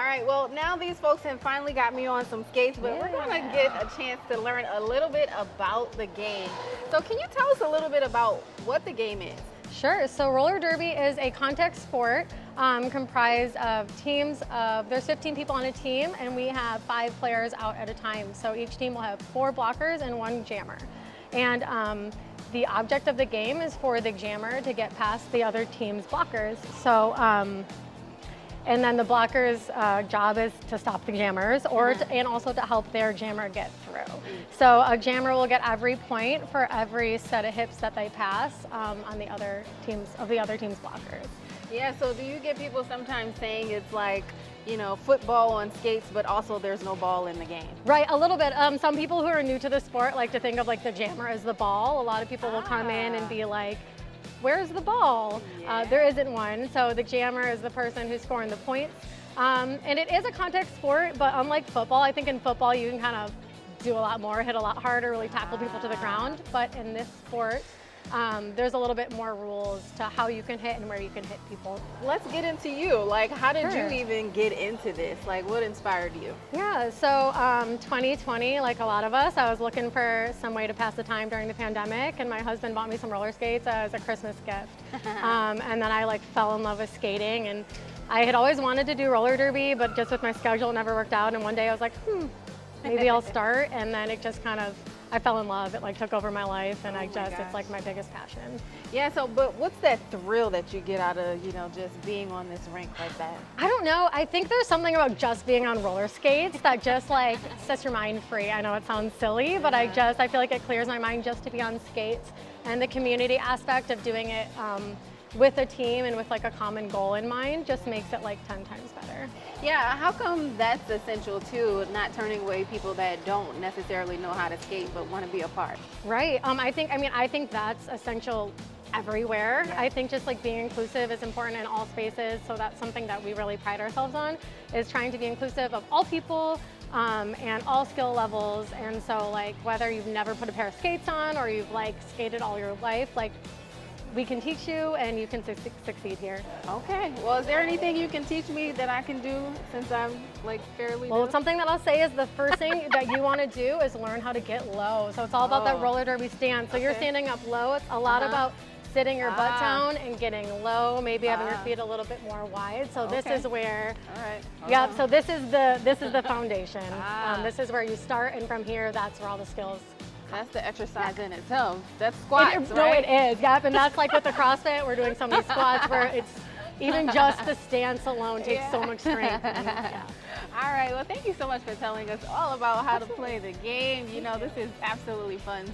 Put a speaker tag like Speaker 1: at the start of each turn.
Speaker 1: right, well, now these folks have finally got me on some skates, but we're going to get a chance to learn a little bit about the game. So can you tell us a little bit about what the game is?
Speaker 2: Sure. So roller derby is a contact sport comprised of teams of, there's 15 people on a team, and we have 5 players out at a time. So each team will have 4 blockers and 1 jammer. And the object of the game is for the jammer to get past the other team's blockers. So, and then the blocker's job is to stop the jammers, or and also to help their jammer get through. So a jammer will get every point for every set of hips that they pass on the other team's blockers.
Speaker 1: Yeah, so do you get people sometimes saying it's like, you know, football on skates, but also there's no ball in the game?
Speaker 2: Right, a little bit. Some people who are new to the sport like to think of like the jammer as the ball. A lot of people will come in and be like, where's the ball?
Speaker 1: Yeah.
Speaker 2: There isn't one. So the jammer is the person who's scoring the points. And it is a contact sport, but unlike football, I think in football you can kind of do a lot more, hit a lot harder, really tackle people to the ground. But in this sport, there's a little bit more rules to how you can hit and where you can hit people.
Speaker 1: Let's get into you. Like, how did you even get into this? Like, what inspired you?
Speaker 2: Yeah, so 2020, like a lot of us, I was looking for some way to pass the time during the pandemic, and my husband bought me some roller skates as a Christmas gift. And then I like fell in love with skating, and I had always wanted to do roller derby, but just with my schedule it never worked out. And one day I was like, maybe I'll start, and then it just kind of, I fell in love. It like took over my life, and it's like my biggest passion.
Speaker 1: Yeah, so, but what's that thrill that you get out of, you know, just being on this rink like that?
Speaker 2: I don't know. I think there's something about just being on roller skates that just like sets your mind free. I know it sounds silly, but I feel like it clears my mind just to be on skates, and the community aspect of doing it with a team and with like a common goal in mind just makes it like 10 times better.
Speaker 1: Yeah, how come that's essential too, not turning away people that don't necessarily know how to skate but want to be a part?
Speaker 2: Right. I think that's essential everywhere.
Speaker 1: Yeah.
Speaker 2: I think just like being inclusive is important in all spaces, so that's something that we really pride ourselves on, is trying to be inclusive of all people and all skill levels. And so like whether you've never put a pair of skates on or you've like skated all your life, like we can teach you and you can succeed here.
Speaker 1: Okay, well, is there anything you can teach me that I can do since I'm like fairly new?
Speaker 2: Something that I'll say is the first thing that you want to do is learn how to get low. So it's all about that roller derby stance. So you're standing up low. It's a lot about sitting your butt down and getting low, maybe having your feet a little bit more wide. So this is where, yep, so this is the foundation. This is where you start, and from here, that's where all the skills.
Speaker 1: That's the exercise in itself. That's squats, right?
Speaker 2: No, it is, yep, and that's like with the CrossFit, we're doing so many squats where it's, even just the stance alone takes so much strength.
Speaker 1: All right, well, thank you so much for telling us all about how to play the game. You know, this is absolutely fun.